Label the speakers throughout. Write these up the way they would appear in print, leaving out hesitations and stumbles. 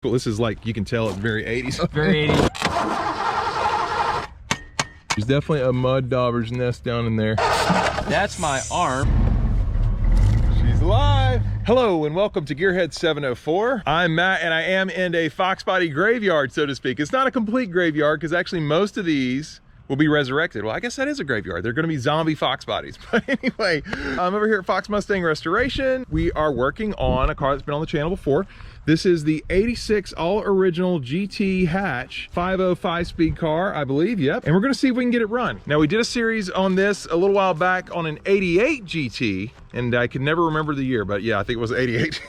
Speaker 1: Well, this is like, you can tell it's very 80s.
Speaker 2: Very 80s.
Speaker 1: There's definitely a mud dauber's nest down in there.
Speaker 2: That's my arm.
Speaker 1: She's live. Hello and welcome to Gearhead 704. I'm Matt and I am in a Foxbody graveyard, so to speak. It's not a complete graveyard because actually most of these will be resurrected. Well, I guess that is a graveyard. They're gonna be zombie Fox bodies. But anyway, I'm over here at Fox Mustang Restoration. We are working on a car that's been on the channel before. This is the 86 all original GT hatch, 505 speed car, I believe, yep. And we're gonna see if we can get it run. Now we did a series on this a little while back on an 88 GT, and I can never remember the year, but yeah, I think it was 88.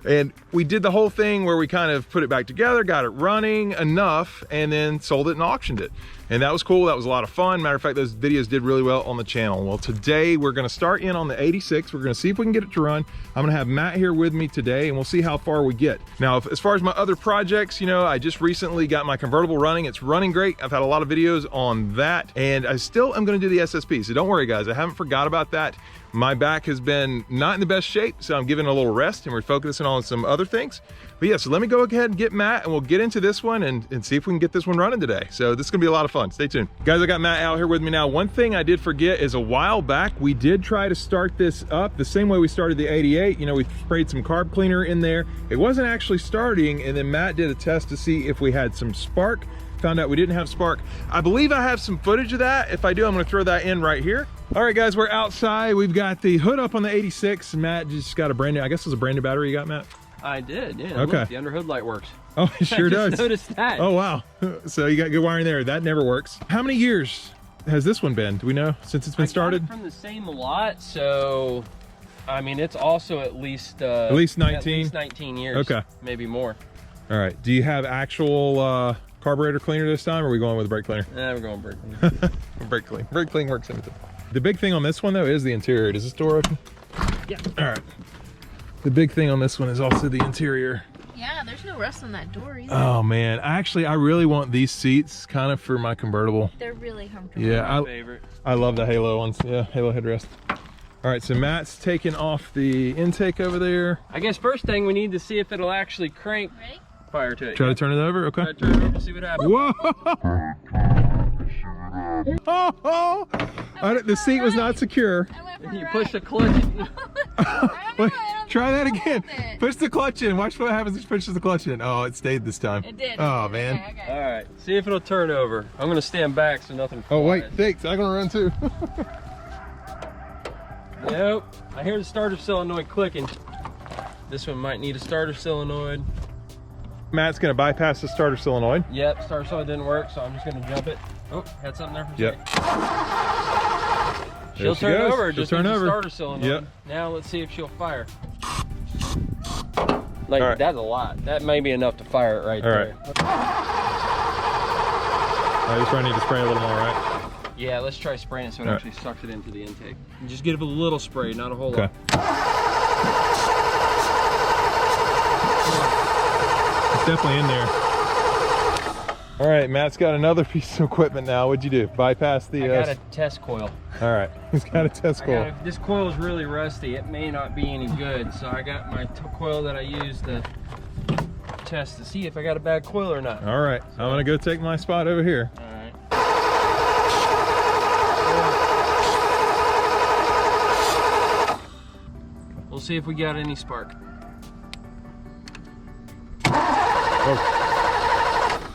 Speaker 1: And we did the whole thing where we kind of put it back together, got it running enough, and then sold it and auctioned it. And that was cool, that was a lot of fun. Matter of fact, those videos did really well on the channel. Well, today we're gonna start in on the 86. We're gonna see if we can get it to run. I'm gonna have Matt here with me today and we'll see how far we get. Now, as far as my other projects, you know, I just recently got my convertible running. It's running great. I've had a lot of videos on that and I still am gonna do the SSP. So don't worry guys, I haven't forgot about that. My back has been not in the best shape, so I'm giving it a little rest and we're focusing on some other things. But yeah, so let me go ahead and get Matt and we'll get into this one and see if we can get this one running today. So this is gonna be a lot of fun. Stay tuned. Guys, I got Matt out here with me now. One thing I did forget is a while back, we did try to start this up the same way we started the 88. You know, we sprayed some carb cleaner in there. It wasn't actually starting, and then Matt did a test to see if we had some spark. Found out we didn't have spark. I believe I have some footage of that. If I do, I'm gonna throw that in right here. All right, guys, we're outside. We've got the hood up on the 86. Matt just got a brand new, I guess it was a brand new battery you got, Matt?
Speaker 2: I did, yeah.
Speaker 1: Okay.
Speaker 2: Look, the under hood light works.
Speaker 1: Oh, it sure does.
Speaker 2: I just noticed that.
Speaker 1: Oh, wow. So you got good wiring there. That never works. How many years has this one been? Do we know since it's been started?
Speaker 2: I got it from the same lot, so I mean, it's also at least 19.
Speaker 1: At least
Speaker 2: 19 years. Okay. Maybe more.
Speaker 1: All right. Do you have actual carburetor cleaner this time, or are we going with a brake cleaner?
Speaker 2: We're going brake cleaner.
Speaker 1: Brake clean. Brake clean works everything. The big thing on this one though is the interior. Does this door open?
Speaker 2: Yeah.
Speaker 1: All right. The big thing on this one is also the interior.
Speaker 3: Yeah, there's no rust on that door either.
Speaker 1: Oh man, I really want these seats kind of for my convertible.
Speaker 3: They're really comfortable.
Speaker 1: Yeah,
Speaker 2: my favorite.
Speaker 1: I love the Halo ones. Yeah, Halo headrest. All right, so Matt's taking off the intake over there.
Speaker 2: I guess first thing we need to see if it'll actually crank.
Speaker 3: Ready?
Speaker 2: Fire to it.
Speaker 1: Try to turn it over, okay?
Speaker 2: Try to turn it over, see what happens.
Speaker 1: Whoa! Oh, the seat was not secure.
Speaker 2: You push the clutch.
Speaker 1: Wait, try that again. Push the clutch in. Watch what happens if you push the clutch in. Oh, it stayed this time.
Speaker 3: It did.
Speaker 1: Oh, man.
Speaker 3: Okay.
Speaker 2: All right, see if it'll turn over. I'm gonna stand back so nothing flies.
Speaker 1: Oh, wait, thanks. I'm gonna run too.
Speaker 2: Nope. I hear the starter solenoid clicking. This one might need a starter solenoid.
Speaker 1: Matt's gonna bypass the starter solenoid.
Speaker 2: Yep, starter solenoid didn't work, so I'm just gonna jump it. Oh, had something there for a
Speaker 1: Yep.
Speaker 2: second. She'll turn over, just
Speaker 1: turn
Speaker 2: needs
Speaker 1: over.
Speaker 2: a starter solenoid.
Speaker 1: Yep.
Speaker 2: Now let's see if she'll fire. Like,
Speaker 1: All right.
Speaker 2: That's a lot. That may be enough to fire it right there.
Speaker 1: I just need to spray a little more, right?
Speaker 2: Yeah, let's try spraying it so it
Speaker 1: All
Speaker 2: actually sucks it into the intake. And just give it a little spray, not a whole
Speaker 1: Okay.
Speaker 2: lot.
Speaker 1: It's definitely in there. All right, Matt's got another piece of equipment now. What'd you do? Bypass the...
Speaker 2: I got a test coil.
Speaker 1: All right, he's got a test coil.
Speaker 2: This coil is really rusty. It may not be any good, so I got my coil that I use to test to see if I got a bad coil or not.
Speaker 1: All right, I'm gonna go take my spot over here.
Speaker 2: All right. We'll see if we got any spark.
Speaker 1: Oh.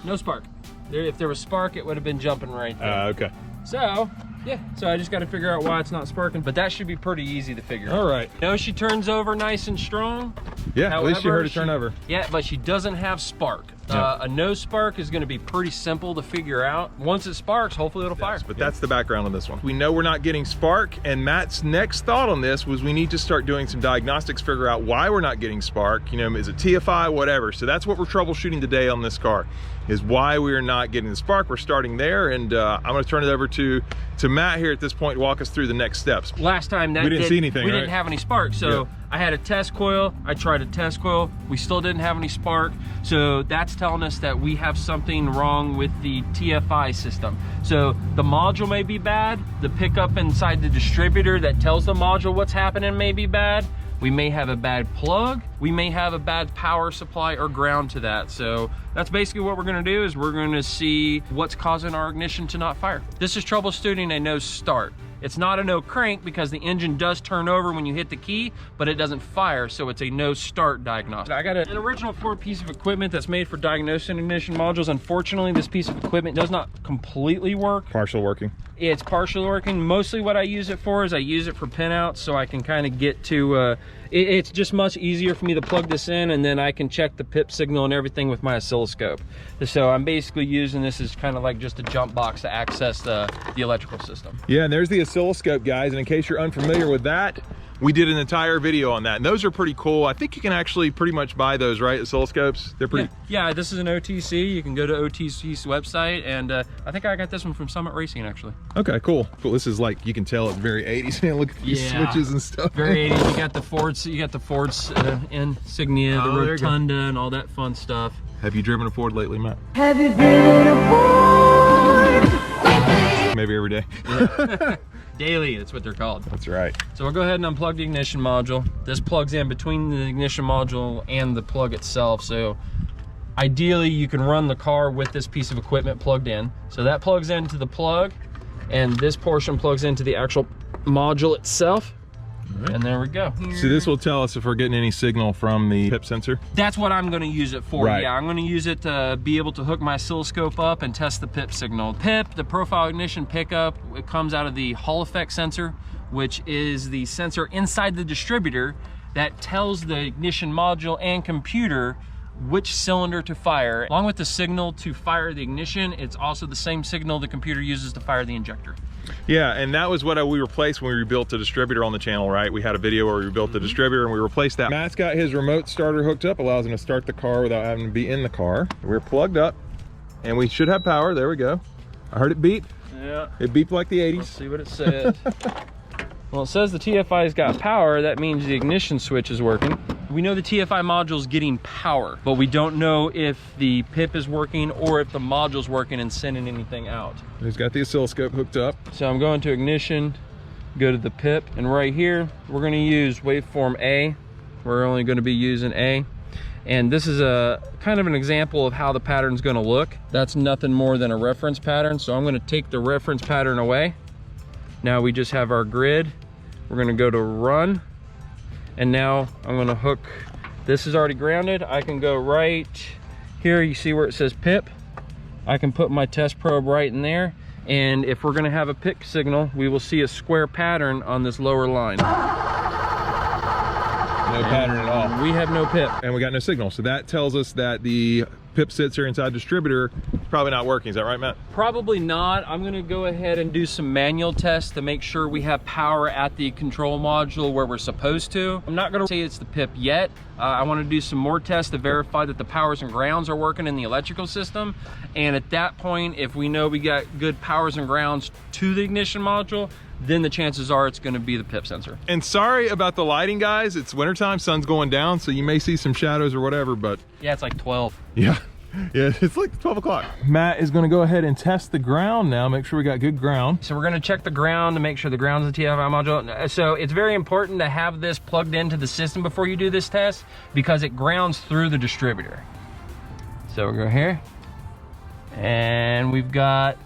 Speaker 2: No spark. If there was spark, it would have been jumping right there.
Speaker 1: Okay.
Speaker 2: So, yeah. So I just got to figure out why it's not sparking, but that should be pretty easy to figure out.
Speaker 1: All right.
Speaker 2: You know, she turns over nice and strong.
Speaker 1: Yeah,
Speaker 2: However,
Speaker 1: at least you heard it turn over.
Speaker 2: Yeah, but she doesn't have spark.
Speaker 1: No.
Speaker 2: A no spark is going to be pretty simple to figure out. Once it sparks, hopefully it'll fire.
Speaker 1: But that's the background on this one. We know we're not getting spark, and Matt's next thought on this was we need to start doing some diagnostics, figure out why we're not getting spark. You know, is it TFI, whatever. So that's what we're troubleshooting today on this car, is why we are not getting the spark. We're starting there, and I'm going to turn it over to Matt here at this point to walk us through the next steps.
Speaker 2: Last time that
Speaker 1: we didn't see anything,
Speaker 2: we
Speaker 1: right?
Speaker 2: didn't have any spark, so
Speaker 1: yeah.
Speaker 2: I had a test coil. I tried a test coil. We still didn't have any spark, so that's telling us that we have something wrong with the TFI system. So the module may be bad. The pickup inside the distributor that tells the module what's happening may be bad. we may have a bad plug, we may have a bad power supply or ground to that. So that's basically what we're gonna do, is we're gonna see what's causing our ignition to not fire. This is troubleshooting a no start. It's not a no crank because the engine does turn over when you hit the key, but it doesn't fire, so it's a no start diagnostic. I got an original Ford piece of equipment that's made for diagnosing ignition modules. Unfortunately, this piece of equipment does not completely work.
Speaker 1: Partial working.
Speaker 2: It's partially working. Mostly what I use it for is I use it for pinouts, so I can kind of get to, it's just much easier for me to plug this in, and then I can check the pip signal and everything with my oscilloscope. So I'm basically using this as kind of like just a jump box to access the electrical system.
Speaker 1: Yeah, and there's the oscilloscope, guys, and in case you're unfamiliar with that, we did an entire video on that, and those are pretty cool. I think you can actually pretty much buy those, right? Oscilloscopes, they're pretty...
Speaker 2: Yeah, this is an OTC. You can go to OTC's website, and I think I got this one from Summit Racing, actually.
Speaker 1: Okay, cool. Cool. This is like, you can tell it's very 80s. Man, look at these switches and stuff.
Speaker 2: Very 80s. You got the Ford's insignia, the rotunda, and all that fun stuff.
Speaker 1: Have you driven a Ford lately, Matt?
Speaker 4: Have you driven a Ford?
Speaker 1: Maybe every day.
Speaker 2: Yeah. Daily, that's what they're called.
Speaker 1: That's right.
Speaker 2: So we'll go ahead and unplug the ignition module. This plugs in between the ignition module and the plug itself. So ideally you can run the car with this piece of equipment plugged in. So that plugs into the plug, and this portion plugs into the actual module itself. Right. And there we go.
Speaker 1: So this will tell us if we're getting any signal from the pip sensor?
Speaker 2: That's what I'm gonna use it for.
Speaker 1: Right.
Speaker 2: Yeah, I'm gonna use it to be able to hook my oscilloscope up and test the pip signal. PIP, the profile ignition pickup, it comes out of the Hall effect sensor, which is the sensor inside the distributor that tells the ignition module and computer which cylinder to fire. Along with the signal to fire the ignition, it's also the same signal the computer uses to fire the injector.
Speaker 1: Yeah, and that was what we replaced when we rebuilt the distributor on the channel, right? We had a video where we rebuilt the distributor and we replaced that. Matt's got his remote starter hooked up, allows him to start the car without having to be in the car. We're plugged up and we should have power. There we go. I heard it beep.
Speaker 2: Yeah.
Speaker 1: It beeped like the 80s.
Speaker 2: Let's see what it says. Well, it says the TFI's got power. That means the ignition switch is working. We know the TFI module's getting power, but we don't know if the PIP is working or if the module's working and sending anything out.
Speaker 1: He's got the oscilloscope hooked up.
Speaker 2: So I'm going to ignition, go to the PIP, and right here, we're gonna use waveform A. We're only gonna be using A. And this is a kind of an example of how the pattern's gonna look. That's nothing more than a reference pattern. So I'm gonna take the reference pattern away. Now we just have our grid. We're gonna go to run. And now I'm gonna hook, this is already grounded. I can go right here, you see where it says PIP. I can put my test probe right in there. And if we're gonna have a PIP signal, we will see a square pattern on this lower line.
Speaker 1: No pattern at all.
Speaker 2: We have no PIP.
Speaker 1: And we got no signal. So that tells us that the PIP sensor inside distributor is probably not working. Is that right, Matt?
Speaker 2: Probably not. I'm gonna go ahead and do some manual tests to make sure we have power at the control module where we're supposed to. I'm not gonna say it's the PIP yet. I wanna do some more tests to verify that the powers and grounds are working in the electrical system. And at that point, if we know we got good powers and grounds to the ignition module, then the chances are it's gonna be the PIP sensor.
Speaker 1: And sorry about the lighting, guys. It's wintertime, sun's going down, so you may see some shadows or whatever, but...
Speaker 2: Yeah, it's like 12.
Speaker 1: Yeah, it's like 12 o'clock. Matt is gonna go ahead and test the ground now, make sure we got good ground.
Speaker 2: So we're gonna check the ground to make sure the ground's the TFI module. So it's very important to have this plugged into the system before you do this test because it grounds through the distributor. So we'll go here. And we've got...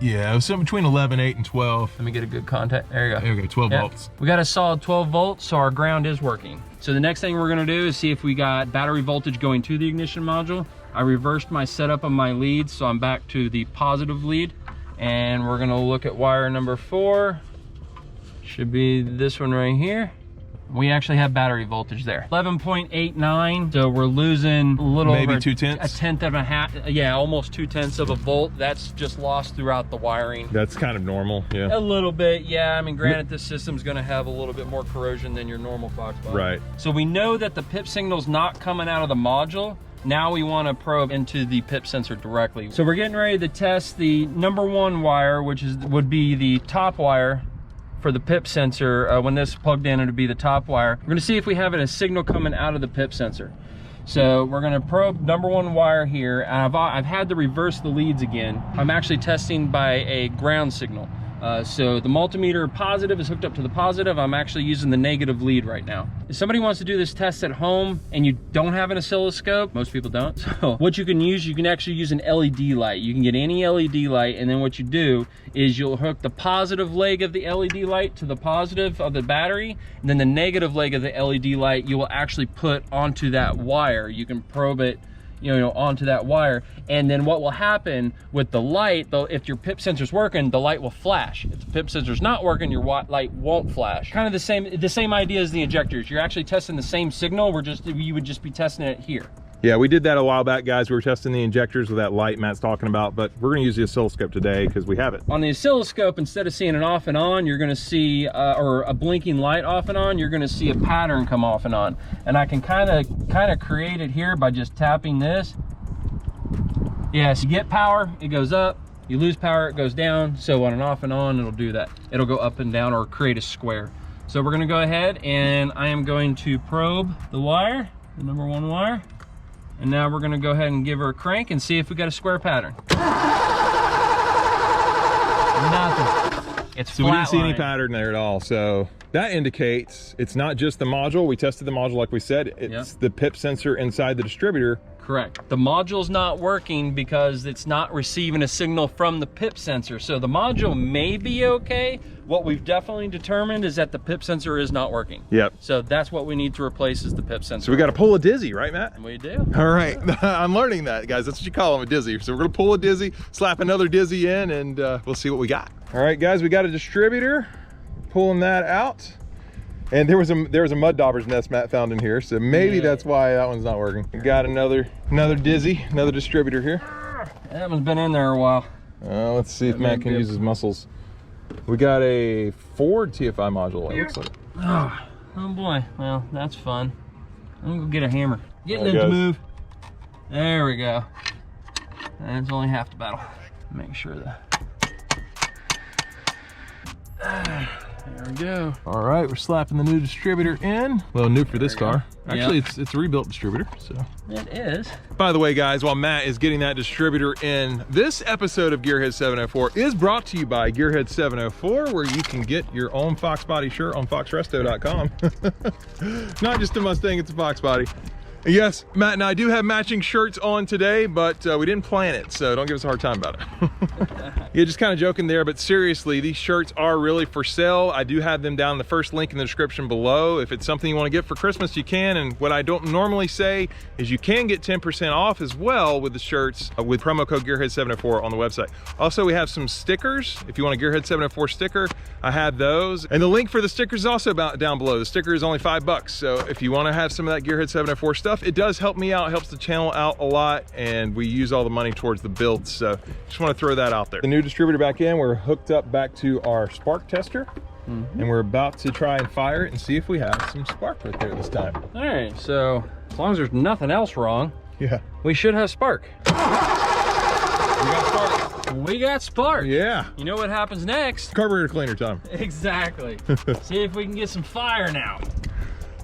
Speaker 1: Yeah, it was something between 11, 8, and 12.
Speaker 2: Let me get a good contact. There you go.
Speaker 1: There we go, 12 volts.
Speaker 2: We got a solid 12 volts, so our ground is working. So the next thing we're gonna do is see if we got battery voltage going to the ignition module. I reversed my setup of my leads, so I'm back to the positive lead. And we're gonna look at wire number 4. Should be this one right here. We actually have battery voltage there. 11.89, so we're losing a little
Speaker 1: maybe
Speaker 2: over
Speaker 1: 2/10.
Speaker 2: a tenth of a half, yeah, almost 2/10 of a volt. That's just lost throughout the wiring.
Speaker 1: That's kind of normal, yeah.
Speaker 2: A little bit, yeah. I mean, granted, this system's gonna have a little bit more corrosion than your normal Foxbody.
Speaker 1: Right.
Speaker 2: So we know that the PIP signal's not coming out of the module. Now we want to probe into the PIP sensor directly. So we're getting ready to test the number 1 wire, which would be the top wire for the PIP sensor. When this is plugged in, it'll be the top wire. We're gonna see if we have a signal coming out of the PIP sensor. So we're gonna probe number 1 wire here. And I've had to reverse the leads again. I'm actually testing by a ground signal. So the multimeter positive is hooked up to the positive. I'm actually using the negative lead right now. If somebody wants to do this test at home and you don't have an oscilloscope, most people don't, so what you can use, you can actually use an LED light. You can get any LED light, and then what you do is you'll hook the positive leg of the LED light to the positive of the battery, and then the negative leg of the LED light you will actually put onto that wire. You can probe it, you know, onto that wire, and then what will happen with the light, though, if your PIP sensor's working, the light will flash. If the PIP sensor's not working, your light won't flash. Kind of the same idea as the injectors. You're actually testing the same signal. You would just be testing it here.
Speaker 1: Yeah, we did that a while back, guys. We were testing the injectors with that light Matt's talking about, but we're gonna use the oscilloscope today because we have it.
Speaker 2: On the oscilloscope, instead of seeing an off and on, you're gonna see, or a blinking light off and on, you're gonna see a pattern come off and on. And I can kind of create it here by just tapping this. Yes, you get power, it goes up. You lose power, it goes down. So on an off and on, it'll do that. It'll go up and down or create a square. So we're gonna go ahead and I am going to probe the wire, the number 1 wire. And now we're gonna go ahead and give her a crank and see if we got a square pattern. Nothing. It's
Speaker 1: so we didn't see any pattern there at all. So that indicates it's not just the module. We tested the module like we said. It's the PIP sensor inside the distributor.
Speaker 2: Correct. The module's not working because it's not receiving a signal from the PIP sensor. So the module may be okay. What we've definitely determined is that the PIP sensor is not working.
Speaker 1: Yep.
Speaker 2: So that's what we need to replace is the PIP sensor.
Speaker 1: So we got to pull a dizzy, right, Matt?
Speaker 2: We do.
Speaker 1: All right. I'm learning that, guys. That's what you call them, a dizzy. So we're going to pull a dizzy, slap another dizzy in, and we'll see what we got. All right, guys, we got a distributor. Pulling that out. And there was a mud dauber's nest Matt found in here, so maybe that's why that one's not working. We got another dizzy, another distributor here.
Speaker 2: That one's been in there a while.
Speaker 1: Let's see if Matt can use his muscles. We got a Ford TFI module, it looks like.
Speaker 2: Oh boy, well, that's fun. I'm gonna go get a hammer. Getting it to move. There we go. That's only half the battle. Make sure that. There we go.
Speaker 1: All right, we're slapping the new distributor in. Well, new for this car. Actually, it's a rebuilt distributor, so.
Speaker 2: It is.
Speaker 1: By the way, guys, while Matt is getting that distributor in, this episode of Gearhead 704 is brought to you by Gearhead 704, where you can get your own Foxbody shirt on foxresto.com. Not just a Mustang, it's a Foxbody. Yes, Matt and I do have matching shirts on today, but we didn't plan it, so don't give us a hard time about it. Yeah, just kind of joking there, but seriously, these shirts are really for sale. I do have them down in the first link in the description below. If it's something you want to get for Christmas, you can. And what I don't normally say is you can get 10% off as well with the shirts with promo code Gearhead704 on the website. Also, we have some stickers. If you want a Gearhead 704 sticker, I have those. And the link for the stickers is also down below. The sticker is only $5. So if you want to have some of that Gearhead 704 stuff, it does help me out, helps the channel out a lot, and we use all the money towards the build. So just want to throw that out there. The new distributor back in, we're hooked up back to our spark tester, and we're about to try and fire it and see if we have some spark right there this time.
Speaker 2: All right, so as long as there's nothing else wrong, we should have spark.
Speaker 1: We got spark.
Speaker 2: We got spark.
Speaker 1: Yeah.
Speaker 2: You know what happens next?
Speaker 1: Carburetor cleaner time.
Speaker 2: Exactly. See if we can get some fire now.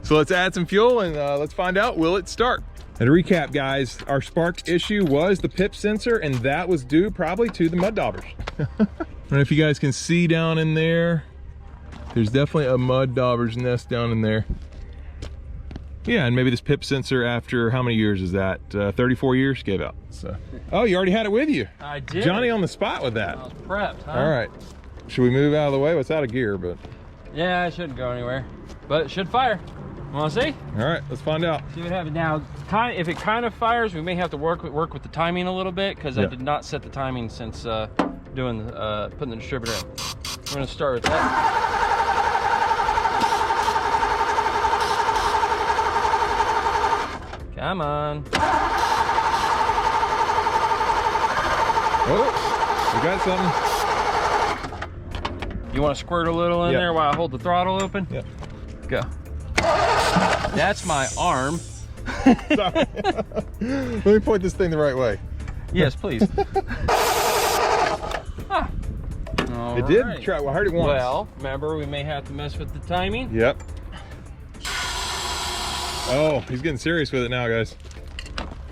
Speaker 1: So let's add some fuel and let's find out, will it start? And to recap, guys, our spark issue was the PIP sensor, and that was due probably to the mud daubers. I don't know if you guys can see down in there. There's definitely a mud dauber's nest down in there. Yeah, and maybe this PIP sensor after how many years is that? 34 years gave out. So, oh, you already had it with you.
Speaker 2: I did.
Speaker 1: Johnny on the spot with that.
Speaker 2: I was prepped, huh?
Speaker 1: All right. Should we move out of the way? Well, it's out of gear, but.
Speaker 2: Yeah, it shouldn't go anywhere, but it should fire. Want to see?
Speaker 1: All right, let's find out.
Speaker 2: See what happens now. If it kind of fires, we may have to work with the timing a little bit because I did not set the timing since putting the distributor in. We're gonna start with that. Come on.
Speaker 1: Oh, we got something.
Speaker 2: You want to squirt a little in there while I hold the throttle open?
Speaker 1: Yep.
Speaker 2: Go. That's my arm.
Speaker 1: Sorry. Let me point this thing the right way.
Speaker 2: Yes, please.
Speaker 1: It did try. Well, I heard it once.
Speaker 2: Well, remember, we may have to mess with the timing.
Speaker 1: Yep. Oh, he's getting serious with it now, guys.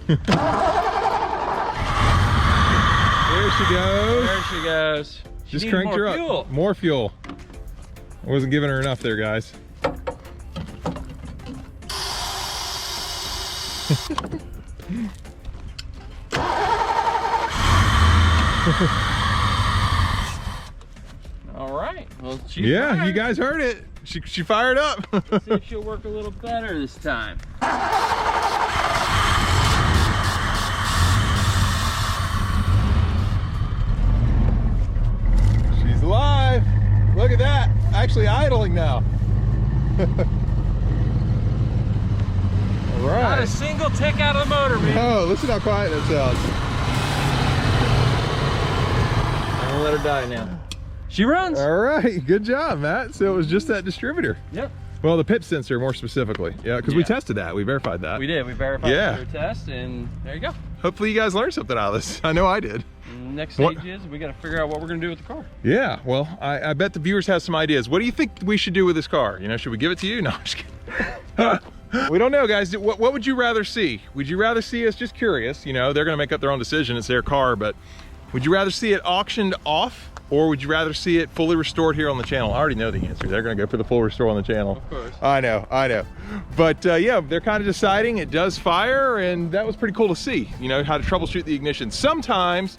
Speaker 1: There she goes.
Speaker 2: There she goes.
Speaker 1: Just cranked her up.
Speaker 2: Fuel.
Speaker 1: More fuel. I wasn't giving her enough there, guys.
Speaker 2: All right. Well,
Speaker 1: Yeah, you guys heard it. She fired up.
Speaker 2: See if she'll work a little better this time.
Speaker 1: She's alive. Look at that. Actually idling now. All right.
Speaker 2: Not a single tick out of the motor, man.
Speaker 1: Oh, listen how quiet that sounds.
Speaker 2: I'm gonna let her die now. She runs.
Speaker 1: All right, good job, Matt. So it was just that distributor.
Speaker 2: Yep.
Speaker 1: Well, the pip sensor more specifically. Yeah, because we tested that. We verified that.
Speaker 2: We did. We verified the test, and there you go.
Speaker 1: Hopefully you guys learned something out of this. I know I did.
Speaker 2: Next stage is we got to figure out what we're going to do with the car.
Speaker 1: Yeah, well, I bet the viewers have some ideas. What do you think we should do with this car? You know, should we give it to you? No, I'm just kidding. We don't know, guys. What would you rather see? Would you rather see us, just curious, you know, they're going to make up their own decision. It's their car, but would you rather see it auctioned off, or would you rather see it fully restored here on the channel? I already know the answer. They're going to go for the full restore on the channel.
Speaker 2: Of course.
Speaker 1: I know. But yeah, they're kind of deciding. It does fire, and that was pretty cool to see, you know, how to troubleshoot the ignition. Sometimes,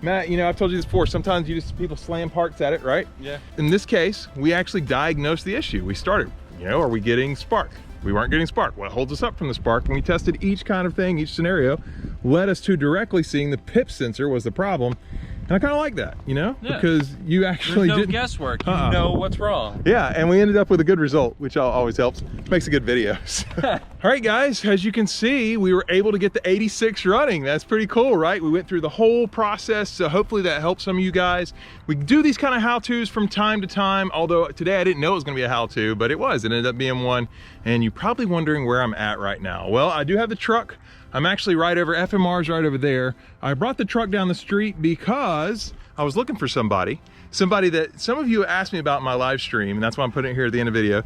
Speaker 1: Matt, you know, I've told you this before, sometimes people slam parts at it, right?
Speaker 2: Yeah.
Speaker 1: In this case, we actually diagnosed the issue. We started, you know, are we getting spark? We weren't getting spark. What holds us up from the spark? And we tested each kind of thing, each scenario, led us to directly seeing the pip sensor was the problem. And I kind of like that, you know, because you actually
Speaker 2: There's no
Speaker 1: didn't
Speaker 2: guesswork. You know what's wrong.
Speaker 1: Yeah, and we ended up with a good result, which always helps. Makes a good video. All right, guys, as you can see, we were able to get the 86 running. That's pretty cool, right? We went through the whole process, so hopefully that helps some of you guys. We do these kind of how-tos from time to time, although today I didn't know it was gonna be a how-to, but it was. It ended up being one, and you're probably wondering where I'm at right now. Well, I do have the truck. I'm actually right over, FMR's right over there. I brought the truck down the street because I was looking for somebody that some of you asked me about in my live stream, and that's why I'm putting it here at the end of the video.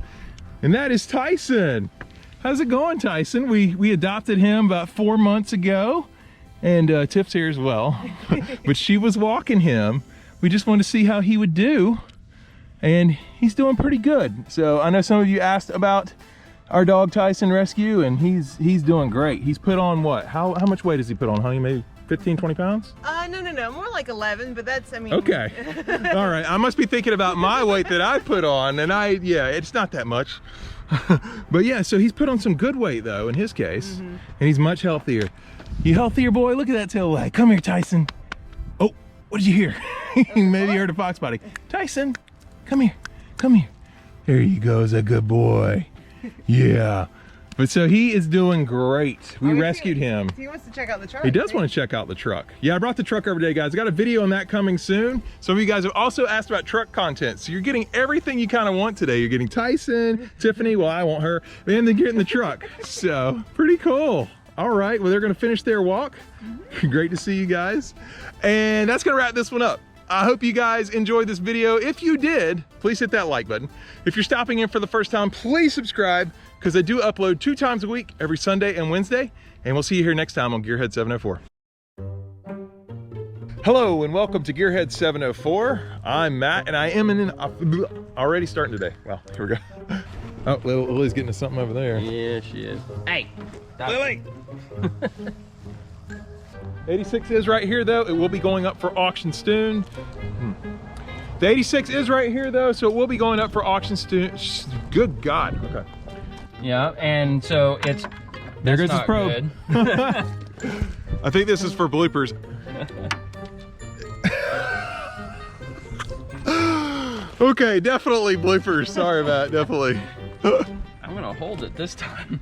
Speaker 1: And that is Tyson. How's it going, Tyson? We adopted him about 4 months ago, and Tiff's here as well. But she was walking him. We just wanted to see how he would do, and he's doing pretty good. So I know some of you asked about our dog Tyson rescue, and he's doing great. He's put on what? How much weight does he put on, honey? Maybe 15, 20 pounds?
Speaker 5: No, more like 11, but that's, I mean.
Speaker 1: Okay. All right, I must be thinking about my weight that I put on, and yeah, it's not that much. But yeah, so he's put on some good weight though, in his case, and he's much healthier. You healthier, boy? Look at that tail wag. Come here, Tyson. Oh, what did you hear? Maybe you heard a Foxbody. Tyson, come here, come here. There you go, is a good boy. Yeah, but so he is doing great. We rescued him.
Speaker 5: He wants to check out the truck.
Speaker 1: He does want to check out the truck. Yeah, I brought the truck over today, guys. I got a video on that coming soon. Some of you guys have also asked about truck content, so you're getting everything you kind of want today. You're getting Tyson, Tiffany, well, I want her, and then getting the truck. So pretty cool. All right, well, they're going to finish their walk. Great to see you guys, and that's going to wrap this one up. I hope you guys enjoyed this video. If you did, please hit that like button. If you're stopping in for the first time, please subscribe, because I do upload 2 times a week, every Sunday and Wednesday. And we'll see you here next time on Gearhead 704. Hello and welcome to Gearhead 704. I'm Matt, and I am already starting today. Well, here we go. Oh, Lily's getting to something over there.
Speaker 2: Yeah, she is. Hey,
Speaker 1: Lily! 86 is right here though. It will be going up for auction soon. The 86 is right here though, so it will be going up for auction soon. Good God. Okay.
Speaker 2: Yeah, and so it's.
Speaker 1: There goes his probe. I think this is for bloopers. Okay, definitely bloopers. Sorry, Matt. Definitely.
Speaker 2: I'm gonna hold it this time.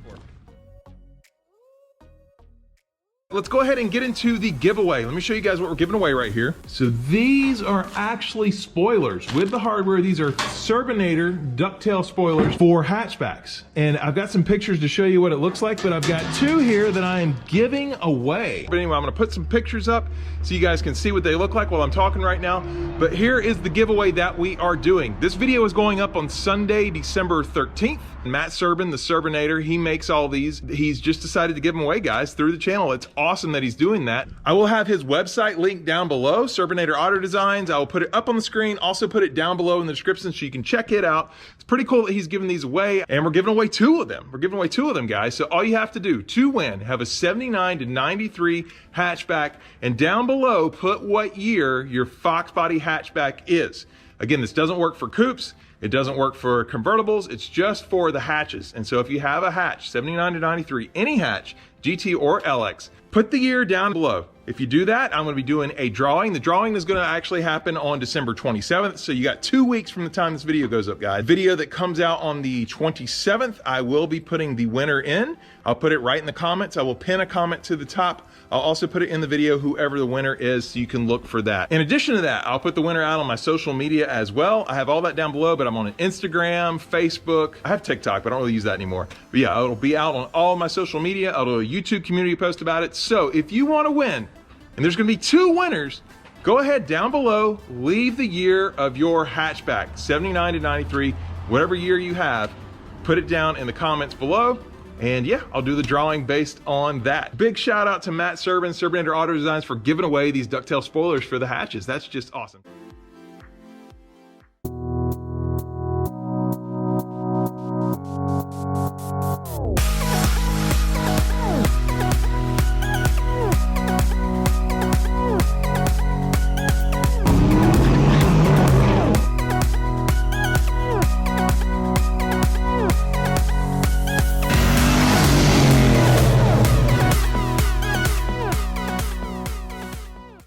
Speaker 1: Let's go ahead and get into the giveaway. Let me show you guys what we're giving away right here. So these are actually spoilers with the hardware. These are Turbinator Ducktail spoilers for hatchbacks. And I've got some pictures to show you what it looks like, but I've got 2 here that I am giving away. But anyway, I'm gonna put some pictures up so you guys can see what they look like while I'm talking right now. But here is the giveaway that we are doing. This video is going up on Sunday, December 13th. Matt Serbin, the Turbinator, he makes all these. He's just decided to give them away, guys, through the channel. It's awesome that he's doing that. I will have his website linked down below, Serpinator Auto Designs. I will put it up on the screen, also put it down below in the description so you can check it out. It's pretty cool that he's giving these away, and we're giving away 2 of them. We're giving away 2 of them, guys. So all you have to do to win, have a 79 to 93 hatchback, and down below put what year your Foxbody hatchback is. Again, this doesn't work for coupes. It doesn't work for convertibles. It's just for the hatches. And so if you have a hatch, 79 to 93, any hatch, GT or LX, put the year down below. If you do that, I'm going to be doing a drawing. The drawing is going to actually happen on December 27th. So you got 2 weeks from the time this video goes up, guys. Video that comes out on the 27th, I will be putting the winner in. I'll put it right in the comments. I will pin a comment to the top. I'll also put it in the video, whoever the winner is, so you can look for that. In addition to that, I'll put the winner out on my social media as well. I have all that down below, but I'm on Instagram, Facebook. I have TikTok, but I don't really use that anymore. But yeah, it'll be out on all my social media. I'll do a YouTube community post about it. So if you want to win, and there's going to be 2 winners, go ahead down below, leave the year of your hatchback, 79 to 93, whatever year you have, put it down in the comments below. And yeah, I'll do the drawing based on that. Big shout out to Matt Serban, Serpinator Auto Designs, for giving away these Ducktail spoilers for the hatches. That's just awesome.